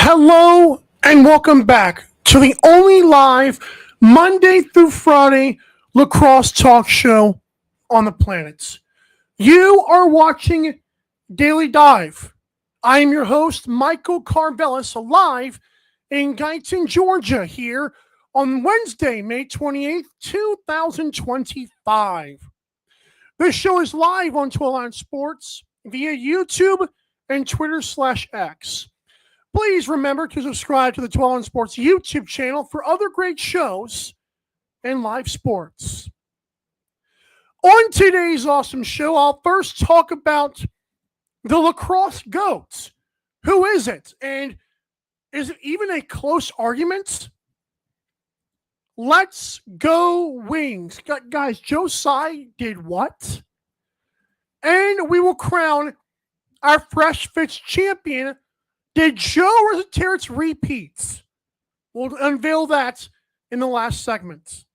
Hello and welcome back to the only live Monday through Friday lacrosse talk show on the planet. You are watching Daily Dive. I am your host, Michael Carvelis, live in Guyton, Georgia, here on Wednesday, May 28th, 2025. This show is live on 12 Sports via YouTube and Twitter/X. Please remember to subscribe to the 12 Sports YouTube channel for other great shows and live sports. On today's awesome show, I'll first talk about the lacrosse GOAT. Who is it? And is it even a close argument? Let's go Wings. Guys, Tsai did what? And we will crown our Fresh Fits champion. Did Joe Terrence repeat? We'll unveil that in the last segment.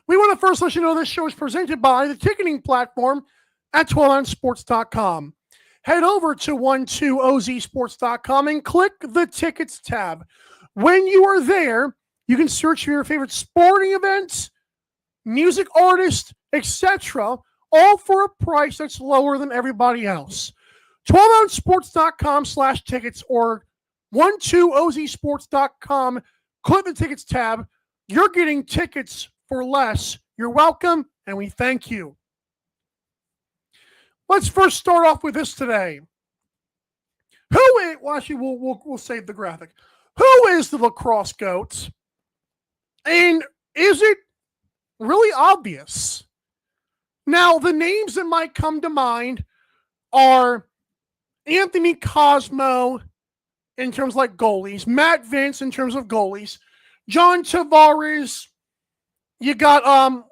We want to first let you know this show is presented by the ticketing platform at 12ouncesports.com. Head over to 12ozsports.com and click the tickets tab. When you are there, you can search for your favorite sporting events, music artists, etc., all for a price that's lower than everybody else. 12ouncesports.com/tickets or 12ozsports.com. Click the tickets tab. You're getting tickets for less. You're welcome, and we thank you. Let's first start off with this today. We'll save the graphic. Who is the lacrosse GOAT? And is it really obvious? Now, the names that might come to mind are Anthony Cosmo in terms of like goalies, Matt Vinc in terms of goalies, John Tavares, you got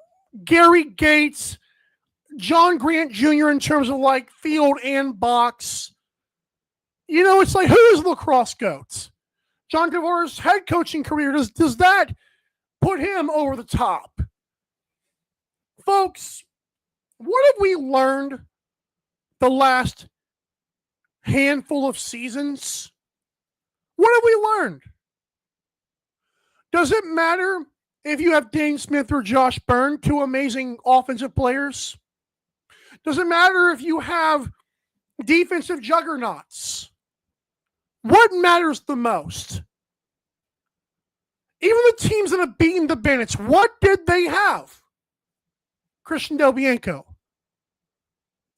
Gary Gates, John Grant Jr. in terms of like field and box. You know, it's like, who is lacrosse GOAT? John Tavares' head coaching career, does that put him over the top? Folks, what have we learned the last handful of seasons? What have we learned? Does it matter if you have Dane Smith or Josh Byrne, two amazing offensive players? Does it matter if you have defensive juggernauts? What matters the most? Even the teams that have beaten the Bandits, what did they have? Christian Del Bianco,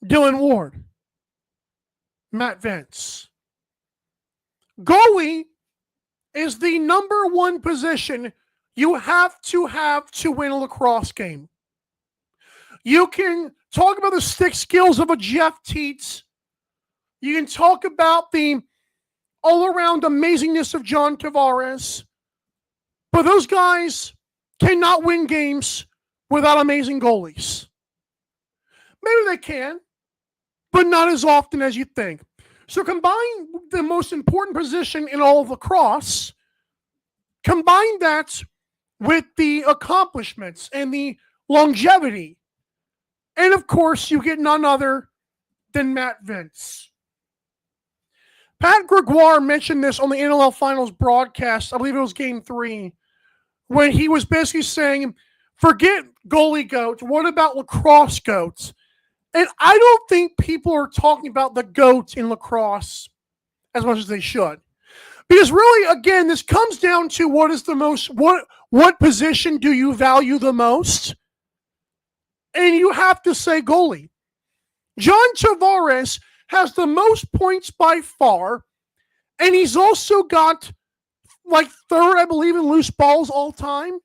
Dylan Ward, Matt Vinc. Goalie is the number one position you have to win a lacrosse game. You can talk about the stick skills of a Jeff Teets. You can talk about the all-around amazingness of John Tavares. But those guys cannot win games without amazing goalies. Maybe they can, but not as often as you think. So combine the most important position in all of lacrosse, combine that with the accomplishments and the longevity, and of course you get none other than Matt Vinc. Pat Gregoire mentioned this on the NLL Finals broadcast, I believe it was Game 3, when he was basically saying, forget goalie GOAT, what about lacrosse GOATs? And I don't think people are talking about the GOAT in lacrosse as much as they should. Because really, again, this comes down to what position do you value the most? And you have to say goalie. John Tavares has the most points by far, and he's also got like third, I believe, in loose balls all time.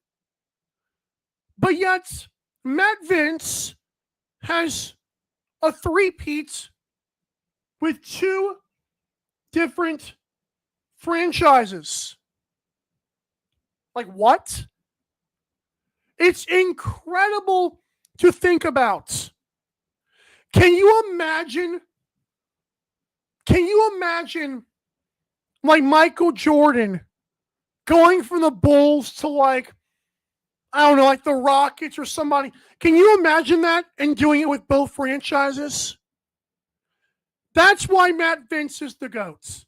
But yet, Matt Vinc has a three-peat with two different franchises. Like what? It's incredible to think about. Can you imagine like Michael Jordan going from the Bulls to like, I don't know, like the Rockets or somebody? Can you imagine that and doing it with both franchises? That's why Matt Vinc is the GOAT.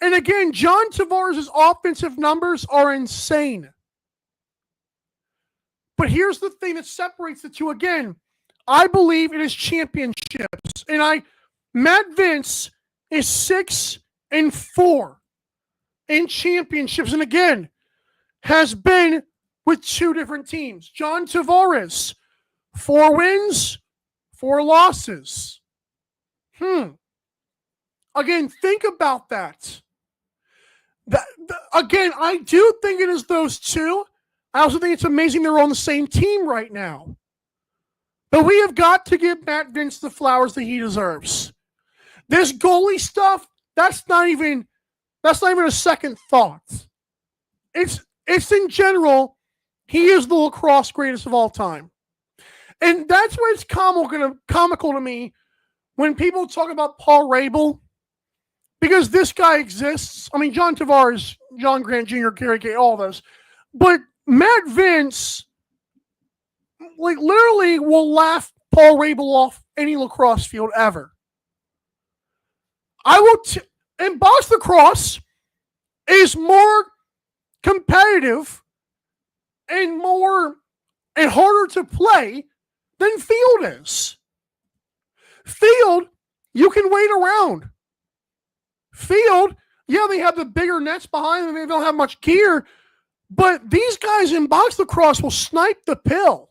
And again, John Tavares' offensive numbers are insane. But here's the thing that separates the two. Again, I believe it is championships. And Matt Vinc is 6-4 in championships. And again, has been with two different teams. John Tavares, 4 wins, 4 losses. Again, think about that. Again, I do think it is those two. I also think it's amazing they're on the same team right now. But we have got to give Matt Vinc the flowers that he deserves. This goalie stuff, that's not even a second thought. It's in general, he is the lacrosse greatest of all time. And that's why it's comical to me when people talk about Paul Rabel, because this guy exists. I mean, John Tavares, John Grant Jr., Gary Gay, all those. But Matt Vinc, like, literally will laugh Paul Rabel off any lacrosse field ever. And box lacrosse is more competitive and harder to play than field is. Field, you can wait around. Field, yeah, they have the bigger nets behind them. They don't have much gear. But these guys in box lacrosse will snipe the pill.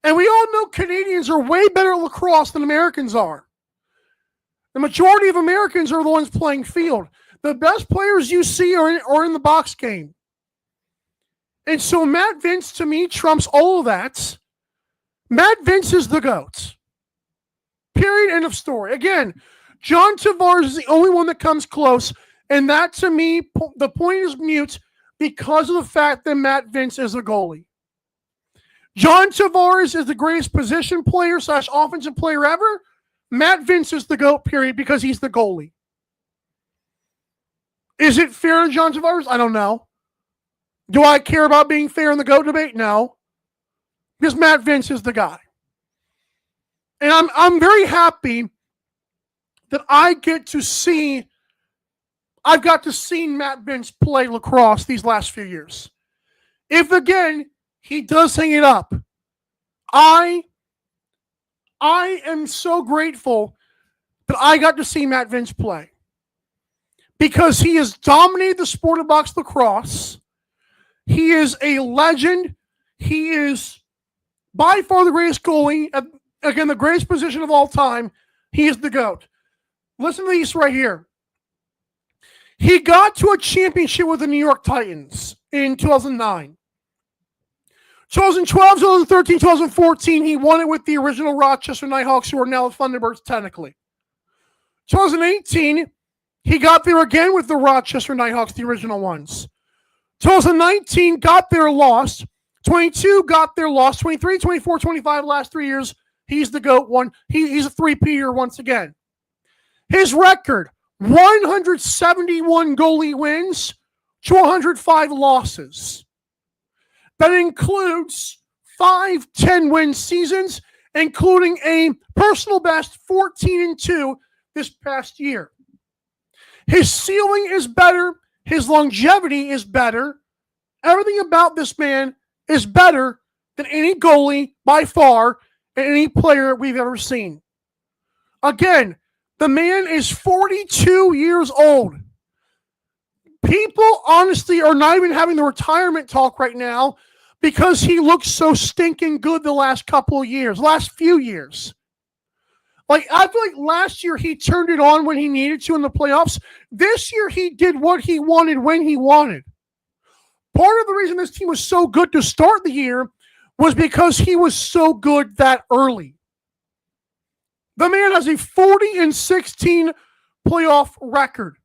And we all know Canadians are way better at lacrosse than Americans are. The majority of Americans are the ones playing field. The best players you see are in the box game. And so Matt Vinc, to me, trumps all of that. Matt Vinc is the GOAT. Period. End of story. Again, John Tavares is the only one that comes close. And that, to me, the point is mute because of the fact that Matt Vinc is a goalie. John Tavares is the greatest position player / offensive player ever. Matt Vinc is the GOAT, period, because he's the goalie. Is it fair to John Tavares? I don't know. Do I care about being fair in the GOAT debate? No. Because Matt Vinc is the guy. And I'm very happy that I've got to see Matt Vinc play lacrosse these last few years. If, again, he does hang it up, I am so grateful that I got to see Matt Vinc play. Because he has dominated the sport of box lacrosse. He is a legend. He is by far the greatest goalie. Again, the greatest position of all time. He is the GOAT. Listen to these right here. He got to a championship with the New York Titans in 2009. 2012, 2013, 2014, he won it with the original Rochester Nighthawks, who are now the Thunderbirds technically. 2018, he got there again with the Rochester Nighthawks, the original ones. 2019, got there, lost. 22, got there, lost. 23, 24, 25, last 3 years, he's the GOAT one. He's a three-peater once again. His record, 171 goalie wins to 105 losses. That includes 5 10-win seasons, including a personal best 14-2 this past year. His ceiling is better. His longevity is better. Everything about this man is better than any goalie by far and any player we've ever seen. Again, the man is 42 years old. People, honestly, are not even having the retirement talk right now because he looks so stinking good the last few years. Like, I feel like last year he turned it on when he needed to in the playoffs. This year he did what he wanted when he wanted. Part of the reason this team was so good to start the year was because he was so good that early. The man has a 40-16 playoff record.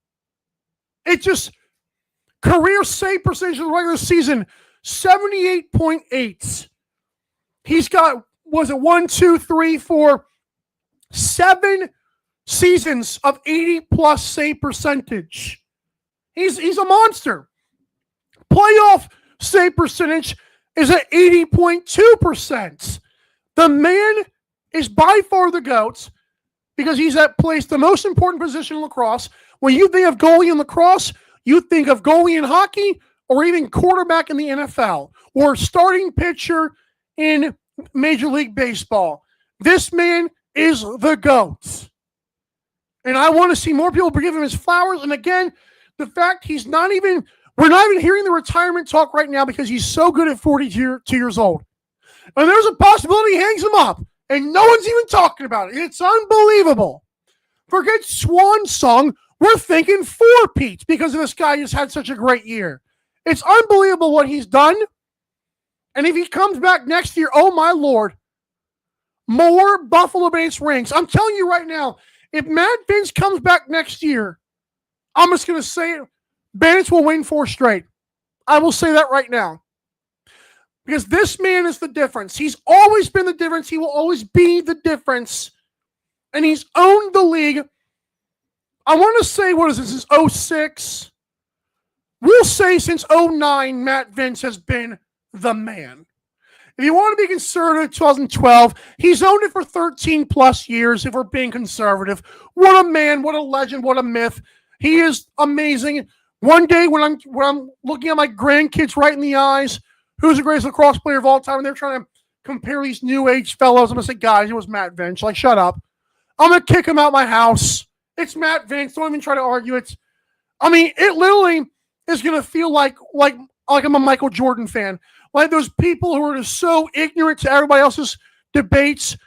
It just, career save percentage of the regular season, 78.8. He's got, 7 seasons of 80-plus save percentage. He's a monster. Playoff save percentage is at 80.2%. The man is by far the GOAT. because he's at place the most important position in lacrosse. When you think of goalie in lacrosse, you think of goalie in hockey or even quarterback in the NFL or starting pitcher in Major League Baseball. This man is the GOAT. And I want to see more people give him his flowers. And again, the fact we're not even hearing the retirement talk right now because he's so good at 42 years old. And there's a possibility he hangs him up. And no one's even talking about it. It's unbelievable. Forget Swan Song. We're thinking four-peats because this guy has had such a great year. It's unbelievable what he's done. And if he comes back next year, oh my Lord, more Buffalo Base rings. I'm telling you right now, if Matt Vinc comes back next year, I'm just going to say it, Bandits will win 4 straight. I will say that right now. Because this man is the difference. He's always been the difference. He will always be the difference. And he's owned the league. I want to say, what is this? This is 06. We'll say since 09, Matt Vinc has been the man. If you want to be conservative, 2012, he's owned it for 13 plus years if we're being conservative. What a man, what a legend, what a myth. He is amazing. One day when I'm looking at my grandkids right in the eyes, who's the greatest lacrosse player of all time, and they're trying to compare these new age fellows, I'm going to say, guys, it was Matt Vinc. Like, shut up. I'm going to kick him out my house. It's Matt Vinc. Don't even try to argue it. It literally is going to feel like I'm a Michael Jordan fan. Like those people who are just so ignorant to everybody else's debates.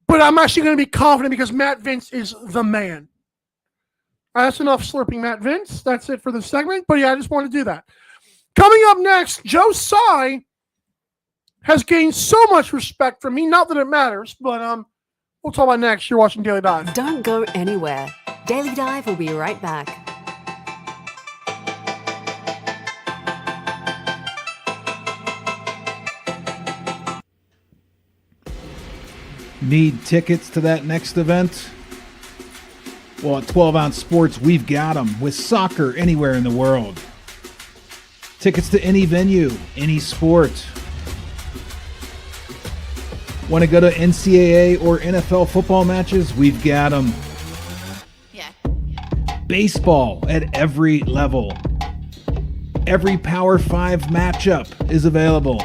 But I'm actually going to be confident because Matt Vinc is the man. All right, that's enough slurping Matt Vinc. That's it for this segment. But yeah, I just want to do that. Coming up next, Joe Tsai has gained so much respect from me. Not that it matters, but we'll talk about next. You're watching Daily Dive. Don't go anywhere. Daily Dive will be right back. Need tickets to that next event? Well, at 12 Ounce Sports, we've got them with soccer anywhere in the world. Tickets to any venue, any sport. Want to go to NCAA or NFL football matches? We've got them. Yeah. Baseball at every level. Every Power 5 matchup is available.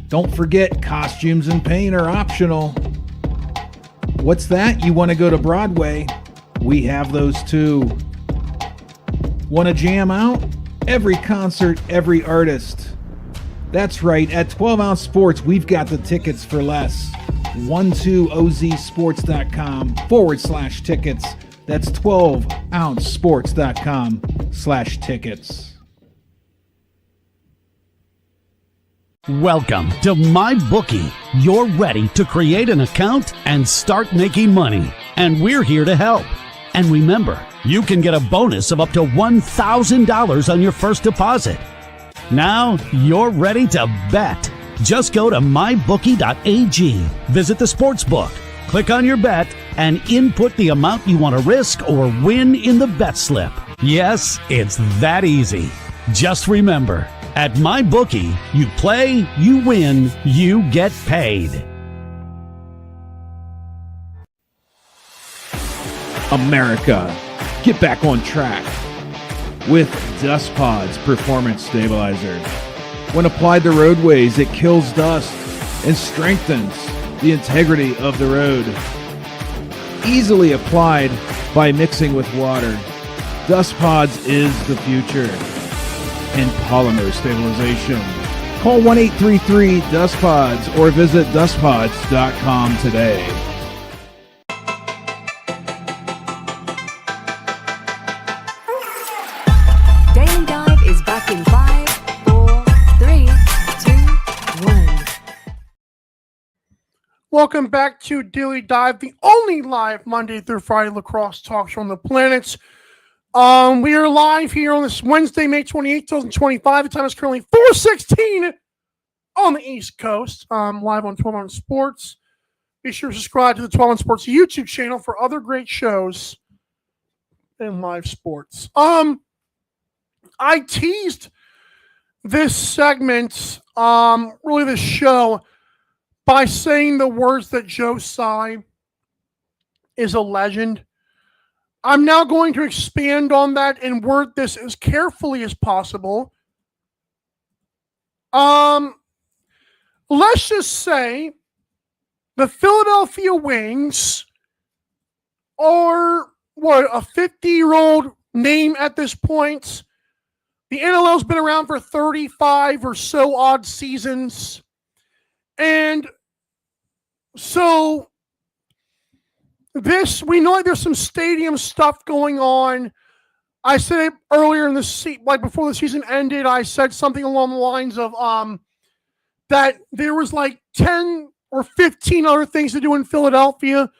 Don't forget, costumes and paint are optional. What's that? You want to go to Broadway? We have those too. Want to jam out? Every concert, every artist. That's right, at 12 Ounce Sports, we've got the tickets for less. 12ozsports.com/tickets. That's 12ouncesports.com/tickets. Welcome to MyBookie. You're ready to create an account and start making money, and we're here to help. And remember, you can get a bonus of up to $1,000 on your first deposit. Now you're ready to bet. Just go to mybookie.ag, visit the sportsbook, click on your bet, and input the amount you want to risk or win in the bet slip. Yes, it's that easy. Just remember, at MyBookie, you play, you win, you get paid. America, get back on track with Dust Pod's Performance Stabilizer. When applied to roadways, it kills dust and strengthens the integrity of the road. Easily applied by mixing with water, Dust Pods is the future in polymer stabilization. Call 1-833-DUST-PODS or visit dustpods.com today. Daily Dive is back in 5, 4, 3, 2, 1. Welcome back to Daily Dive, the only live Monday through Friday lacrosse talk show on the planet. We are live here on this Wednesday, May 28th, 2025. The time is currently 4:16 on the East Coast. Live on 12 Ounce Sports. Be sure to subscribe to the 12 Ounce Sports YouTube channel for other great shows in live sports. I teased this segment, really this show, by saying the words that Joe Tsai is a legend. I'm now going to expand on that and word this as carefully as possible. Let's just say the Philadelphia Wings are, a 50-year-old name at this point. The NLL's been around for 35 or so odd seasons. And so we know there's some stadium stuff going on. I said it earlier in the before the season ended, I said something along the lines of that there was like 10 or 15 other things to do in Philadelphia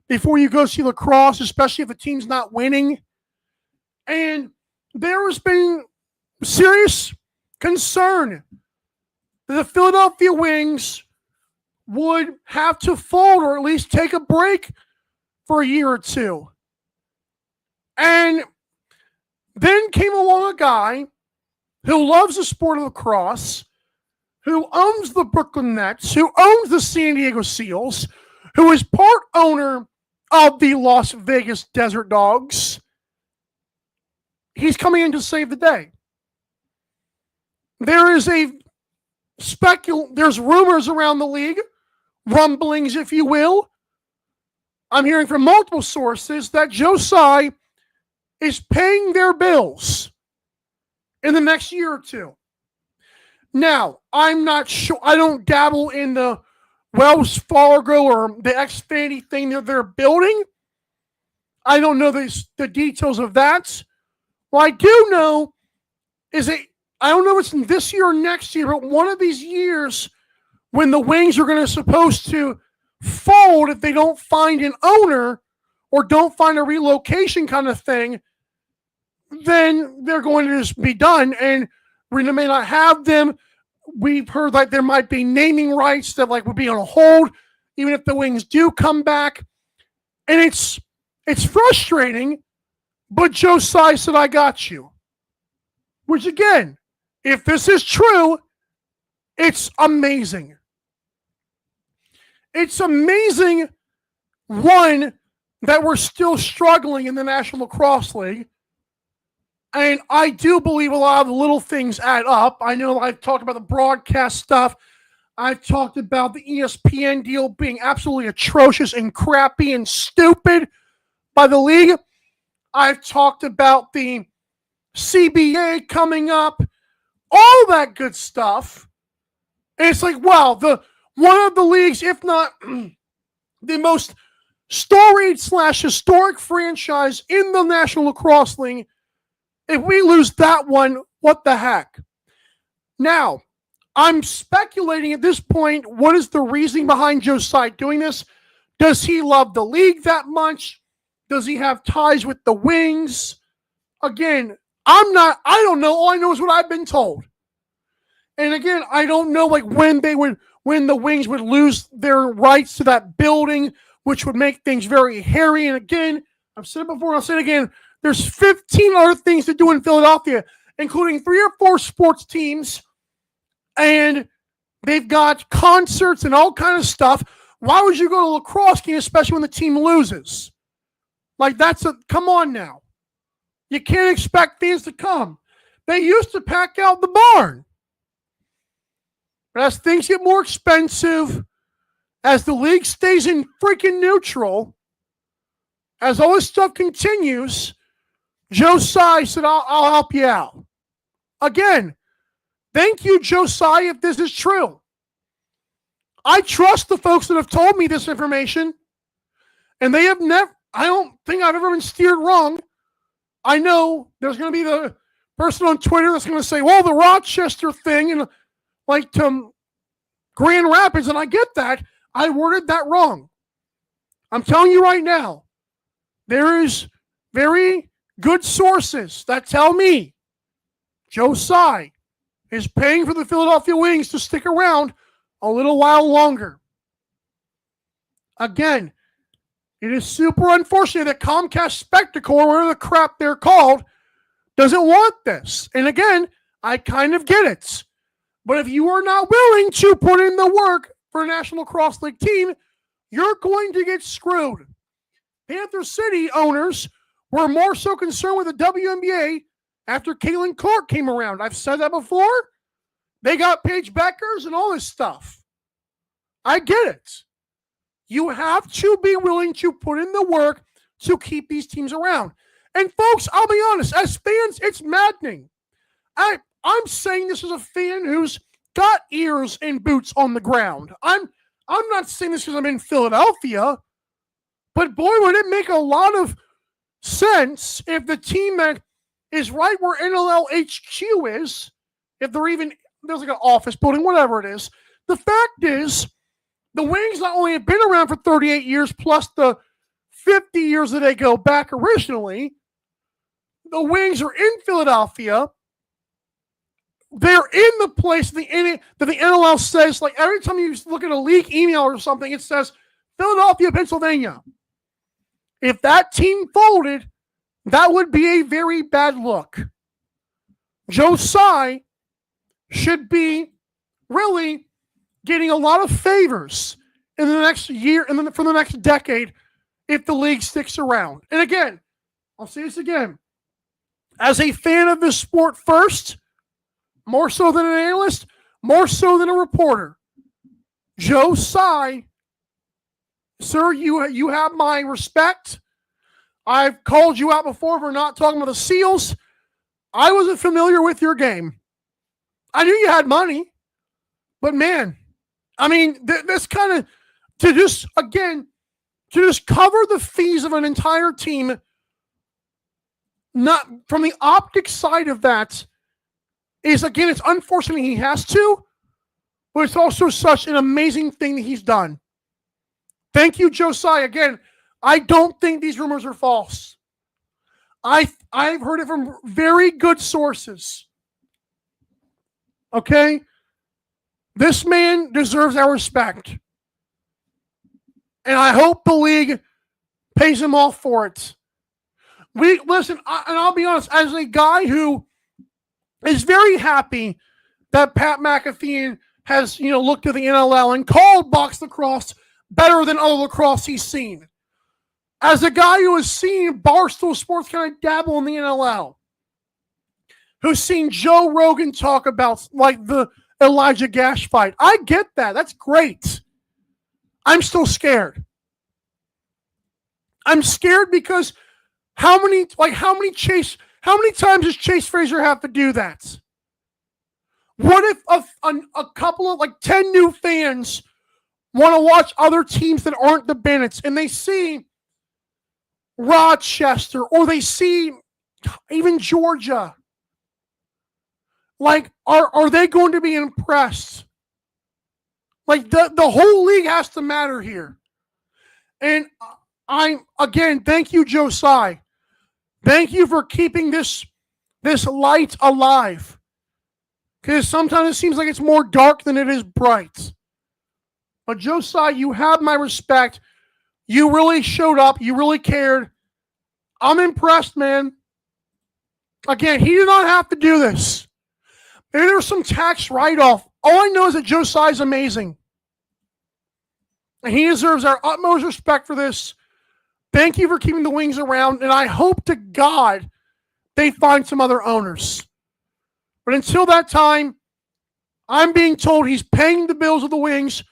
before you go see lacrosse, especially if the team's not winning. And there has been serious concern that the Philadelphia Wings would have to fold or at least take a break for a year or two. And then came along a guy who loves the sport of lacrosse, who owns the Brooklyn Nets, who owns the San Diego Seals, who is part owner of the Las Vegas Desert Dogs. He's coming in to save the day. There's rumors around the league, rumblings, if you will. I'm hearing from multiple sources that Joe Tsai is paying their bills in the next year or two. Now, I'm not sure. I don't dabble in the Wells Fargo or the Xfinity thing that they're building. I don't know the details of that. What I do know is that I don't know if it's in this year or next year, but one of these years when the Wings are supposed to fold if they don't find an owner or don't find a relocation kind of thing, then they're going to just be done. And we may not have them. We've heard like there might be naming rights that would be on hold, even if the Wings do come back. And it's frustrating, but Joe Tsai said, I got you. Which again, if this is true, it's amazing. It's amazing, one, that we're still struggling in the National Lacrosse League. And I do believe a lot of the little things add up. I know I've talked about the broadcast stuff. I've talked about the ESPN deal being absolutely atrocious and crappy and stupid by the league. I've talked about the CBA coming up, all that good stuff. And it's like, wow, one of the leagues, if not the most storied / historic franchise in the National Lacrosse League, if we lose that one, what the heck? Now, I'm speculating at this point, what is the reasoning behind Joe Tsai doing this? Does he love the league that much? Does he have ties with the Wings? Again, I don't know. All I know is what I've been told. And again, I don't know when the Wings would lose their rights to that building, which would make things very hairy. And again, I've said it before and I'll say it again, there's 15 other things to do in Philadelphia, including 3 or 4 sports teams, and they've got concerts and all kind of stuff. Why would you go to a lacrosse game, especially when the team loses? Come on now. You can't expect fans to come. They used to pack out the barn. But as things get more expensive, as the league stays in freaking neutral, as all this stuff continues, Joe Tsai said, I'll help you out. Again, thank you, Joe Tsai, if this is true. I trust the folks that have told me this information, and they have I don't think I've ever been steered wrong. I know there's going to be the person on Twitter that's going to say, well, the Rochester thing, and to Grand Rapids, and I get that. I worded that wrong. I'm telling you right now, there is very good sources that tell me Joe Tsai is paying for the Philadelphia Wings to stick around a little while longer. Again, it is super unfortunate that Comcast Spectacle, or whatever the crap they're called, doesn't want this. And again, I kind of get it. But if you are not willing to put in the work for a National Lacrosse League team, you're going to get screwed. Panther City owners were more so concerned with the WNBA after Caitlin Clark came around. I've said that before. They got Paige Beckers and all this stuff. I get it. You have to be willing to put in the work to keep these teams around. And folks, I'll be honest, as fans, it's maddening. I'm saying this as a fan who's got ears and boots on the ground. I'm not saying this because I'm in Philadelphia, but boy, would it make a lot of sense if the team that is right where NLL HQ is, if they're even, there's like an office building, whatever it is. The fact is, the Wings not only have been around for 38 years plus the 50 years that they go back originally, the Wings are in Philadelphia. They're in the place that the NLL says, like every time you look at a leak email or something, it says Philadelphia, Pennsylvania. If that team folded, that would be a very bad look. Joe Tsai should be really getting a lot of favors in the next year and then for the next decade if the league sticks around. And again, I'll say this again. As a fan of this sport first, more so than an analyst, more so than a reporter, Joe Tsai, sir, you have my respect. I've called you out before for not talking about the Seals. I wasn't familiar with your game. I knew you had money, but man, I mean, this kind of, to just cover the fees of an entire team, not from the optic side of that, is, again, it's unfortunate he has to, but it's also such an amazing thing that he's done. Thank you, Joe Tsai. Again, I don't think these rumors are false. I've heard it from very good sources. Okay? This man deserves our respect. And I hope the league pays him off for it. Listen, and I'll be honest, as a guy who is very happy that Pat McAfee has, looked at the NLL and called box lacrosse better than other lacrosse he's seen. As a guy who has seen Barstool Sports kind of dabble in the NLL, who's seen Joe Rogan talk about like the Elijah Gash fight, I get that. That's great. I'm still scared. I'm scared because how many times does Chase Fraser have to do that? What if a couple of 10 new fans want to watch other teams that aren't the Bennett's and they see Rochester or they see even Georgia? Are they going to be impressed? The whole league has to matter here. And thank you, Joe Tsai. Thank you for keeping this light alive. Because sometimes it seems like it's more dark than it is bright. But Joe Tsai, you have my respect. You really showed up. You really cared. I'm impressed, man. Again, he did not have to do this. Maybe there was some tax write-off. All I know is that Joe Tsai is amazing. And he deserves our utmost respect for this. Thank you for keeping the Wings around. And I hope to God they find some other owners. But until that time, I'm being told he's paying the bills of the Wings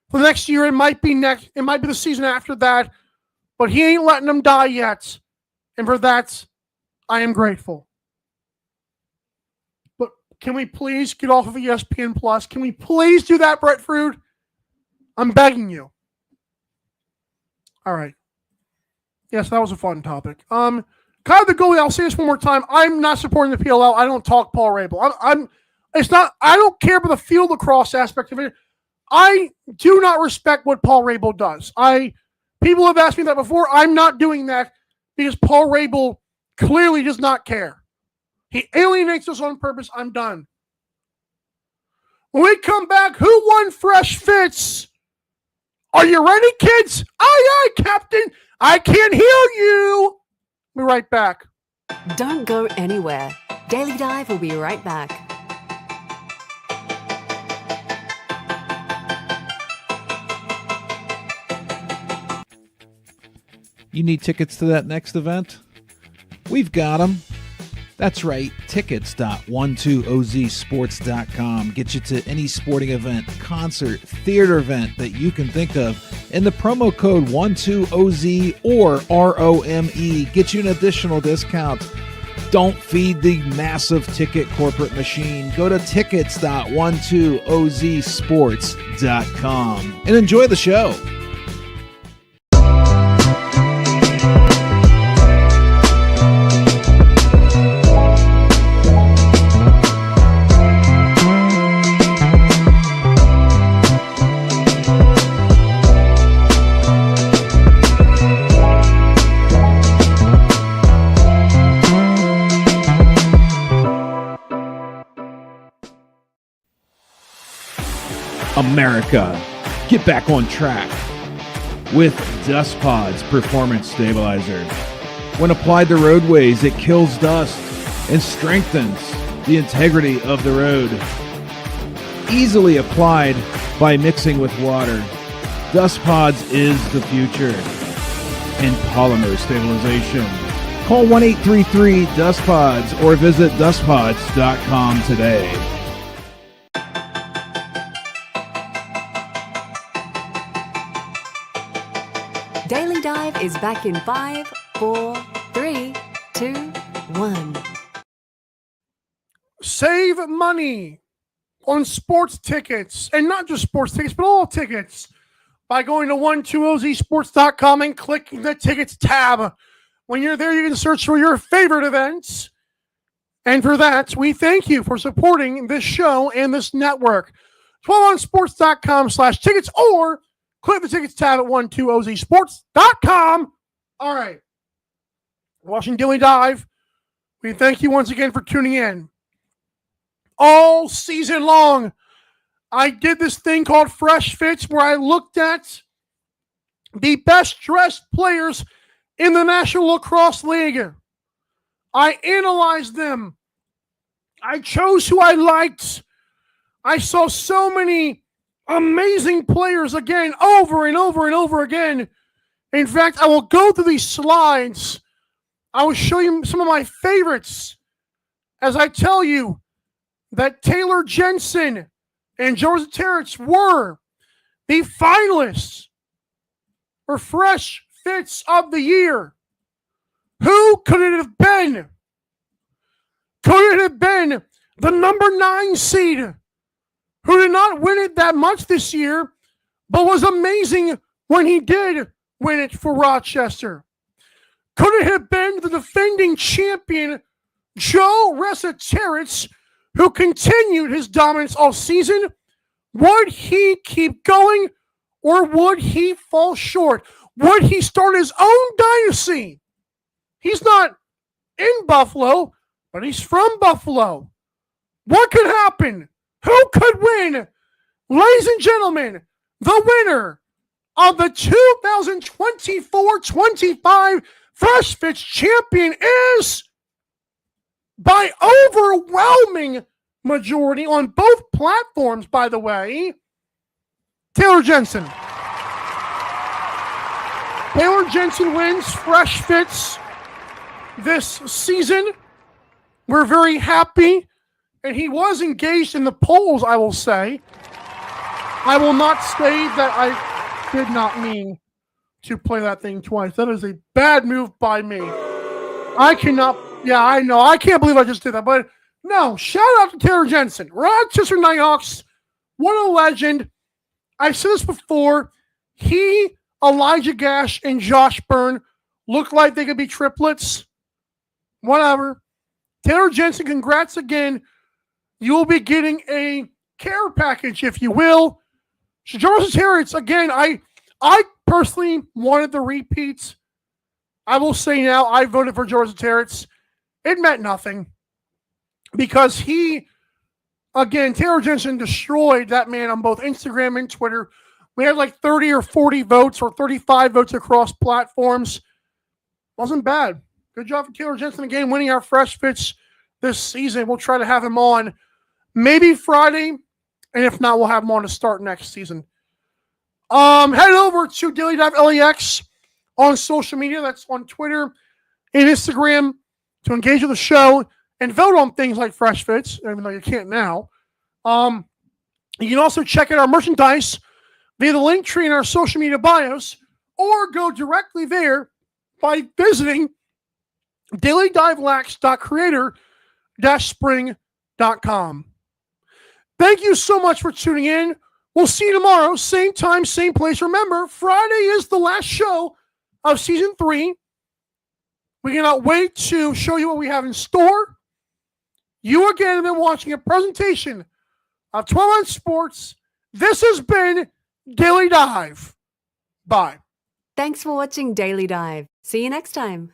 for the next year. It might be the season after that. But he ain't letting them die yet. And for that, I am grateful. But can we please get off of ESPN Plus? Can we please do that, Brett Frude? I'm begging you. All right. Yes, that was a fun topic. Kyle the goalie, I'll say this one more time. I'm not supporting the PLL. I don't talk Paul Rabel. I don't care about the field lacrosse aspect of it. I do not respect what Paul Rabel does. People have asked me that before. I'm not doing that because Paul Rabel clearly does not care. He alienates us on purpose. I'm done. When we come back, who won Fresh Fits? Are you ready, kids? Aye, aye, Captain. I can't hear you. Be right back. Don't go anywhere. Daily Dive will be right back. You need tickets to that next event? We've got them. That's right, tickets.12ozsports.com. Get you to any sporting event, concert, theater event that you can think of. And the promo code 12OZ or ROME gets you an additional discount. Don't feed the massive ticket corporate machine. Go to tickets.12ozsports.com and enjoy the show. America, get back on track with Dust Pod's Performance Stabilizer. When applied to roadways, it kills dust and strengthens the integrity of the road. Easily applied by mixing with water, Dust Pods is the future in polymer stabilization. Call 1-833-DUST-PODS or visit dustpods.com today. Daily Dive is back in 5, 4, 3, 2, 1. Save money on sports tickets, and not just sports tickets, but all tickets, by going to 12ozsports.com and clicking the tickets tab. When you're there, you can search for your favorite events. And for that, we thank you for supporting this show and this network. 12onsports.com/tickets or click the tickets tab at 12ozsports.com. All right. Watching Daily Dive, we thank you once again for tuning in. All season long, I did this thing called Fresh Fits where I looked at the best dressed players in the National Lacrosse League. I analyzed them. I chose who I liked. I saw so many amazing players again, over and over and over again. In fact, I will go through these slides. I will show you some of my favorites as I tell you that Taylor Jensen and George Terrence were the finalists for Fresh Fits of the Year. Who could it have been? Could it have been the number 9 seed who did not win it that much this year, but was amazing when he did win it for Rochester? Could it have been the defending champion, Joe Resetaritz, who continued his dominance all season? Would he keep going, or would he fall short? Would he start his own dynasty? He's not in Buffalo, but he's from Buffalo. What could happen? Who could win? Ladies and gentlemen, the winner of the 2024-25 Fresh Fits champion is, by overwhelming majority on both platforms, by the way, Taylor Jensen. Taylor Jensen wins Fresh Fits this season. We're very happy. And he was engaged in the polls, I will say. I will not say that I did not mean to play that thing twice. That is a bad move by me. I cannot, I know. I can't believe I just did that. But no, shout out to Taylor Jensen. Rochester Nighthawks, what a legend. I've said this before. He, Elijah Gash, and Josh Byrne look like they could be triplets. Whatever. Taylor Jensen, congrats again. You'll be getting a care package, if you will. George Terrence, again, I personally wanted the repeats. I will say now, I voted for George Terrence. It meant nothing. Because he, again, Taylor Jensen destroyed that man on both Instagram and Twitter. We had like 30 or 40 votes or 35 votes across platforms. Wasn't bad. Good job for Taylor Jensen again, winning our Fresh Fits this season. We'll try to have him on maybe Friday, and if not, we'll have him on to start next season. Head over to Daily Dive LAX. on social media. That's on Twitter and Instagram to engage with the show and vote on things like Fresh Fits, even though you can't now. You can also check out our merchandise via the link tree in our social media bios, or go directly there by visiting dailydivelacks.creator-spring.com. Thank you so much for tuning in. We'll see you tomorrow, same time, same place. Remember, Friday is the last show of season 3. We cannot wait to show you what we have in store. You again have been watching a presentation of 12 on Sports. This has been Daily Dive. Bye. Thanks for watching Daily Dive. See you next time.